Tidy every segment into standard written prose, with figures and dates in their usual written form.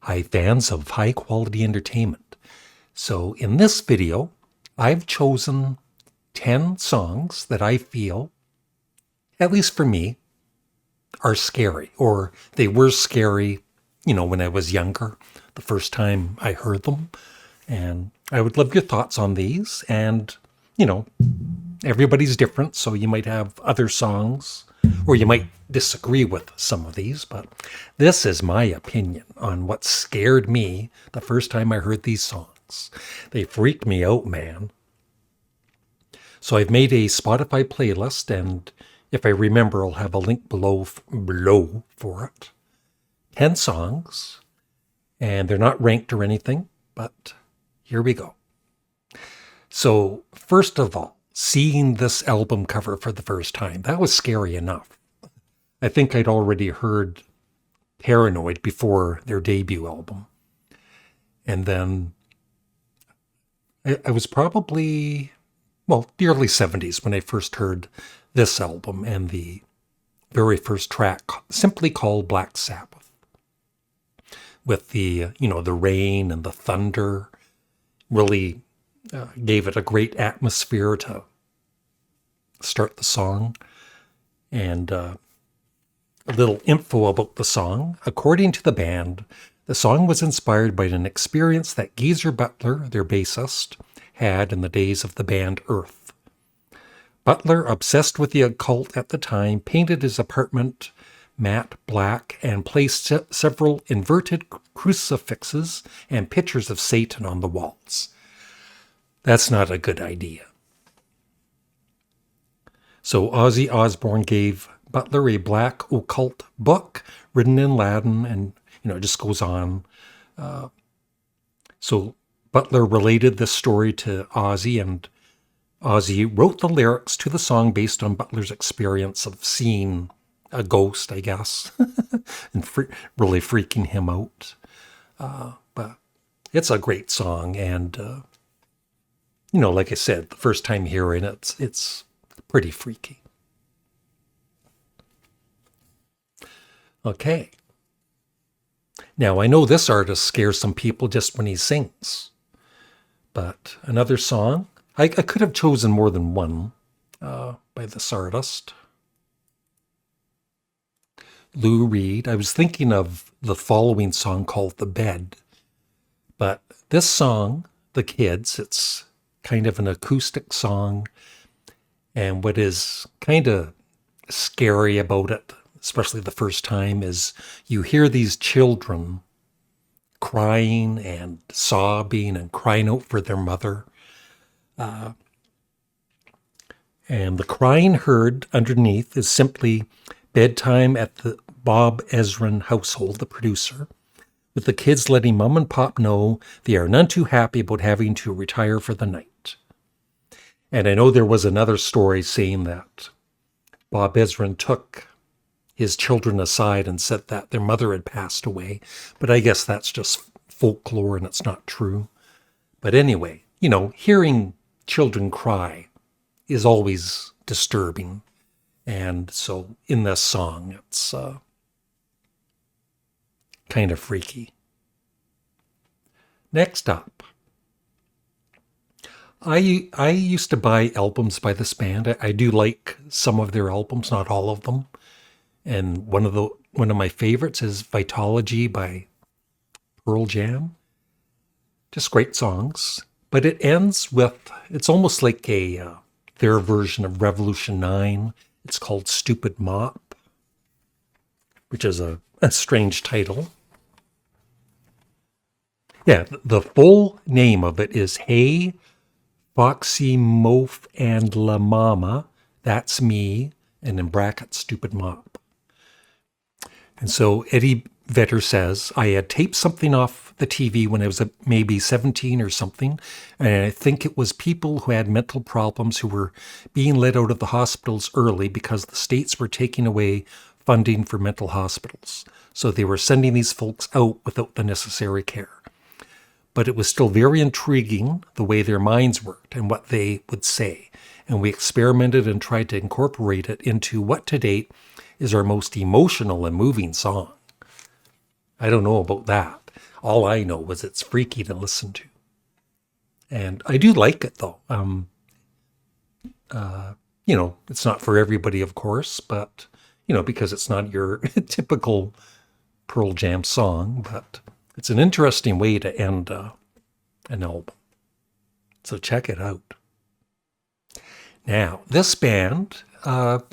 Hi fans of high quality entertainment. So in this video, I've chosen 10 songs that I feel, at least for me, are scary, or they were scary, when I was younger, the first time I heard them. And I would love your thoughts on these. And, everybody's different, so you might have other songs, or you might disagree with some of these, but this is my opinion on what scared me the first time I heard these songs. They freaked me out, man. So I've made a Spotify playlist, and if I remember, I'll have a link below for it. 10 songs, and they're not ranked or anything, but here we go. So first of all, seeing this album cover for the first time, that was scary enough. I think I'd already heard Paranoid before their debut album. And then I was probably, the early 70s when I first heard this album and the very first track, simply called Black Sabbath. With the, the rain and the thunder, really gave it a great atmosphere to start the song. And a little info about the song. According to the band, the song was inspired by an experience that Geezer Butler, their bassist, had in the days of the band Earth. Butler, obsessed with the occult at the time, painted his apartment matte black and placed several inverted crucifixes and pictures of Satan on the walls. That's not a good idea. So Ozzy Osbourne gave Butler a black occult book written in Latin, and it just goes on. So Butler related this story to Ozzy, and Ozzy wrote the lyrics to the song based on Butler's experience of seeing a ghost, I guess, and really freaking him out. But it's a great song, and like I said, the first time hearing it, it's pretty freaky. Okay. Now, I know this artist scares some people just when he sings. But another song, I could have chosen more than one by this artist. Lou Reed. I was thinking of the following song called The Bed. But this song, The Kids, it's kind of an acoustic song. And what is kind of scary about it, especially the first time, is you hear these children crying and sobbing and crying out for their mother. And the crying heard underneath is simply bedtime at the Bob Ezrin household, the producer, with the kids letting mom and pop know they are none too happy about having to retire for the night. And I know there was another story saying that Bob Ezrin took his children aside and said that their mother had passed away. But I guess that's just folklore and it's not true. But anyway, hearing children cry is always disturbing. And so in this song, it's kind of freaky. Next up, I used to buy albums by this band. I do like some of their albums, not all of them. And one of my favorites is Vitology by Pearl Jam. Just great songs. But it ends with, it's almost like their version of Revolution 9. It's called Stupid Mop, which is a strange title. Yeah, the full name of it is Hey, Foxy Mof and La Mama, That's Me, and in brackets, Stupid Mop. And so Eddie Vedder says, I had taped something off the TV when I was maybe 17 or something, and I think it was people who had mental problems who were being let out of the hospitals early because the states were taking away funding for mental hospitals. So they were sending these folks out without the necessary care. But it was still very intriguing the way their minds worked and what they would say. And we experimented and tried to incorporate it into what to date is our most emotional and moving song. I don't know about that. All I know was it's freaky to listen to. And I do like it, though. It's not for everybody, of course, but, because it's not your typical Pearl Jam song, but it's an interesting way to end an album. So check it out. Now, this band,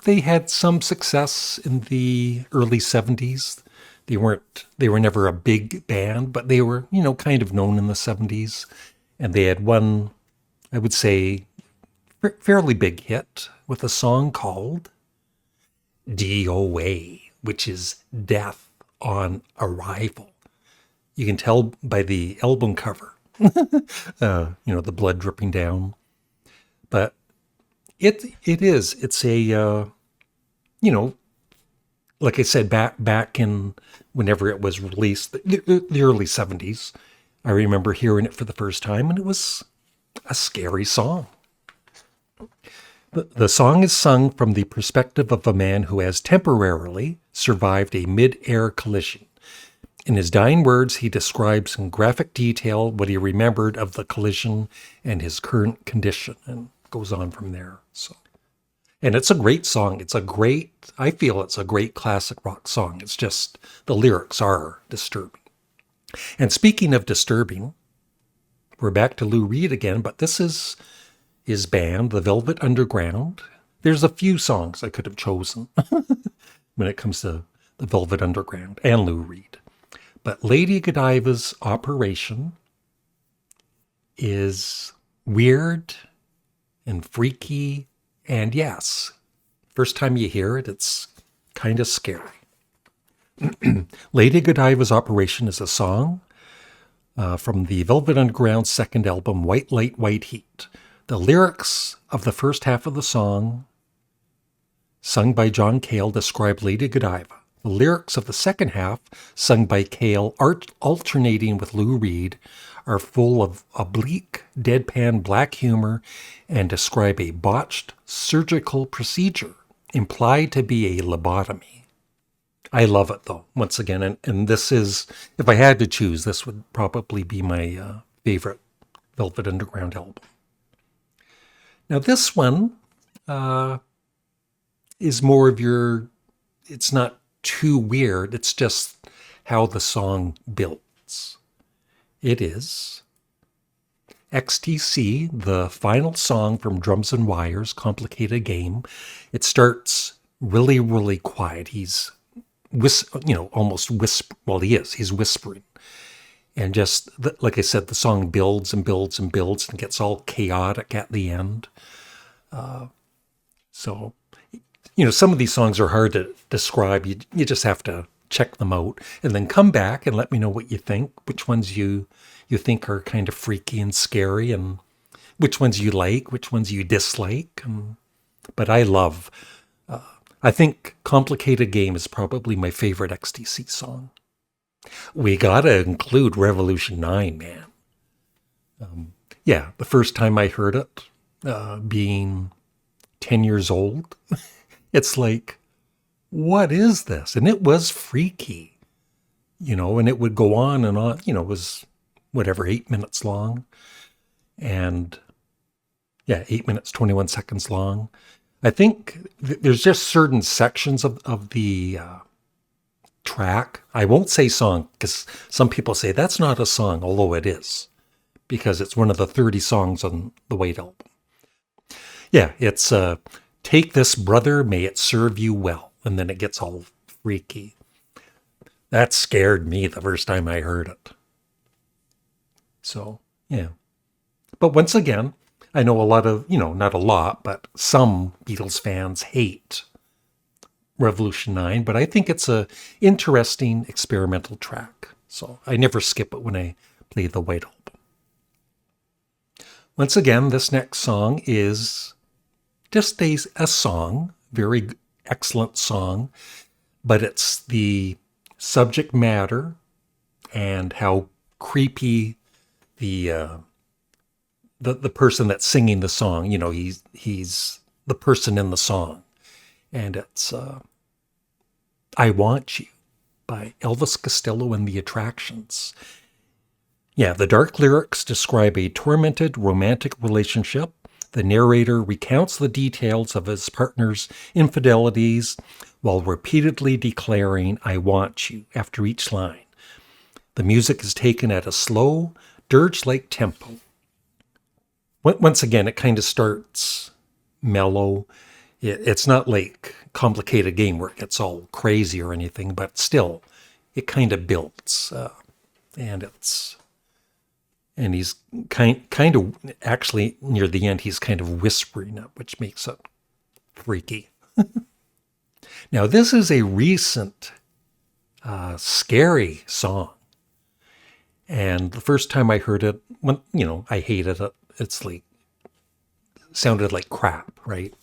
they had some success in the early 70s. They were never a big band, but they were, kind of known in the 70s. And they had one, I would say, fairly big hit with a song called DOA, which is Death on Arrival. You can tell by the album cover, the blood dripping down. But it's a, like I said, back in whenever it was released, the early 70s, I remember hearing it for the first time, and it was a scary song. The song is sung from the perspective of a man who has temporarily survived a mid-air collision. In his dying words, he describes in graphic detail what he remembered of the collision and his current condition, and goes on from there. And it's a great song. I feel it's a great classic rock song. It's just the lyrics are disturbing. And speaking of disturbing, we're back to Lou Reed again, but this is his band, the Velvet Underground. There's a few songs I could have chosen when it comes to the Velvet Underground and Lou Reed. But Lady Godiva's Operation is weird and freaky, and yes, first time you hear it, it's kind of scary. Lady Godiva's Operation is a song from the Velvet Underground's second album, White Light, White Heat. The lyrics of the first half of the song, sung by John Cale, describe Lady Godiva. The lyrics of the second half, sung by Cale, alternating with Lou Reed, are full of oblique, deadpan black humor and describe a botched surgical procedure implied to be a lobotomy. I love it, though, once again, and this is, if I had to choose, this would probably be my favorite Velvet Underground album. Now, this one is more of it's not too weird, it's just how the song builds. It is XTC, the final song from Drums and Wires, Complicated Game. It starts really, really quiet. He's almost whisper. Well, he's whispering. And just, like I said, the song builds and builds and builds and gets all chaotic at the end. So, some of these songs are hard to describe. You just have to check them out and then come back and let me know what you think, which ones you think are kind of freaky and scary, and which ones you like, which ones you dislike. But I think Complicated Game is probably my favorite XTC song. We gotta include Revolution 9, man. The first time I heard it, being 10 years old, it's like, what is this? And it was freaky, and it would go on and on, it was 8 minutes long. And 8 minutes, 21 seconds long. I think there's just certain sections of the track. I won't say song, because some people say that's not a song, although it is, because it's one of the 30 songs on the White Album. It's Take This Brother, May It Serve You Well. And then it gets all freaky. That scared me the first time I heard it. So, But once again, I know a lot of, not a lot, but some Beatles fans hate Revolution 9, but I think it's a interesting experimental track. So I never skip it when I play the White Album. Once again, this next song is just a song, very excellent song, but it's the subject matter and how creepy the person that's singing the song, he's the person in the song. And it's I Want You by Elvis Costello and the Attractions. Yeah, the dark lyrics describe a tormented romantic relationship. The narrator recounts the details of his partner's infidelities while repeatedly declaring, "I want you," after each line. The music is taken at a slow, dirge-like tempo. Once again, it kind of starts mellow. It's not like complicated game where it gets all crazy or anything, but still, it kind of builds. And he's kind of, actually, near the end, he's kind of whispering it, which makes it freaky. Now, this is a recent, scary song. And the first time I heard it, I hated it. It's like, sounded like crap, right?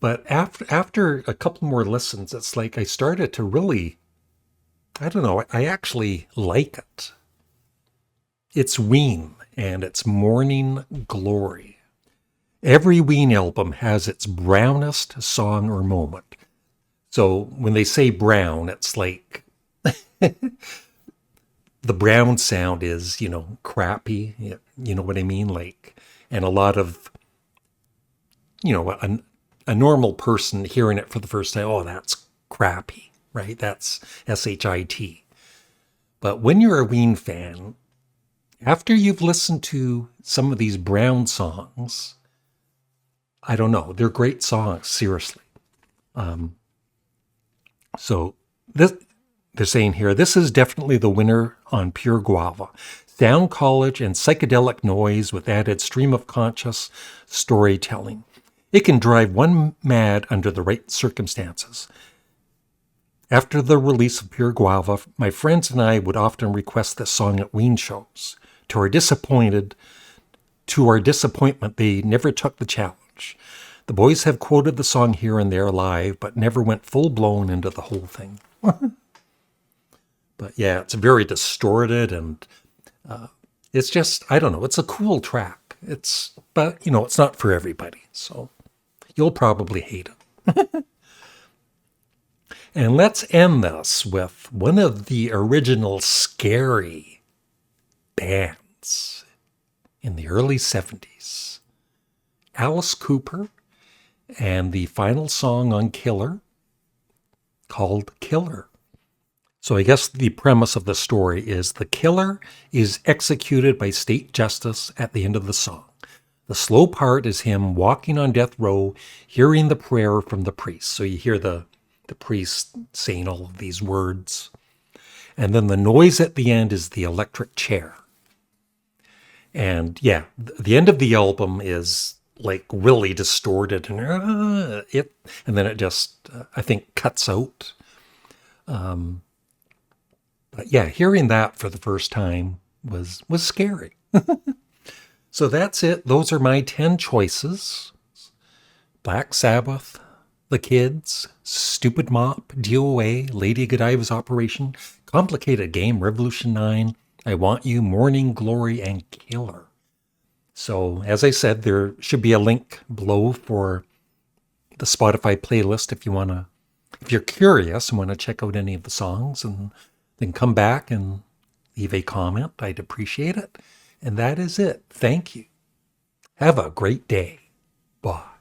But after a couple more listens, it's like I started to really, I don't know, I actually like it. It's WEEN, and it's Mourning Glory. Every WEEN album has its brownest song or moment. So when they say brown, it's like the brown sound is, crappy. You know what I mean? Like, and a lot of, a normal person hearing it for the first time, oh, that's crappy, right? That's SHIT. But when you're a WEEN fan, after you've listened to some of these brown songs, I don't know, they're great songs, seriously. So this, they're saying here, this is definitely the winner on Pure Guava. Sound college and psychedelic noise with added stream of conscious storytelling. It can drive one mad under the right circumstances. After the release of Pure Guava, my friends and I would often request this song at WEEN shows. To our disappointment, they never took the challenge. The boys have quoted the song here and there live, but never went full-blown into the whole thing. But yeah, it's very distorted, and it's just, I don't know, it's a cool track. But it's not for everybody, so you'll probably hate it. And let's end this with one of the original scary bands in the early 70s. Alice Cooper, and the final song on Killer, called Killer. So I guess the premise of the story is the killer is executed by state justice at the end of the song. The slow part is him walking on death row, hearing the prayer from the priest. So you hear the priest saying all of these words. And then the noise at the end is the electric chair. And yeah, the end of the album is like really distorted, and then it just, I think, cuts out. But yeah, hearing that for the first time was scary. So that's it. Those are my 10 choices. Black Sabbath, The Kids, Stupid Mop, DOA, Lady Godiva's Operation, Complicated Game, Revolution 9, I Want You, Mourning Glory, and Killer. So as I said, there should be a link below for the Spotify playlist if you're curious and want to check out any of the songs, and then come back and leave a comment. I'd appreciate it. And that is it. Thank you. Have a great day. Bye.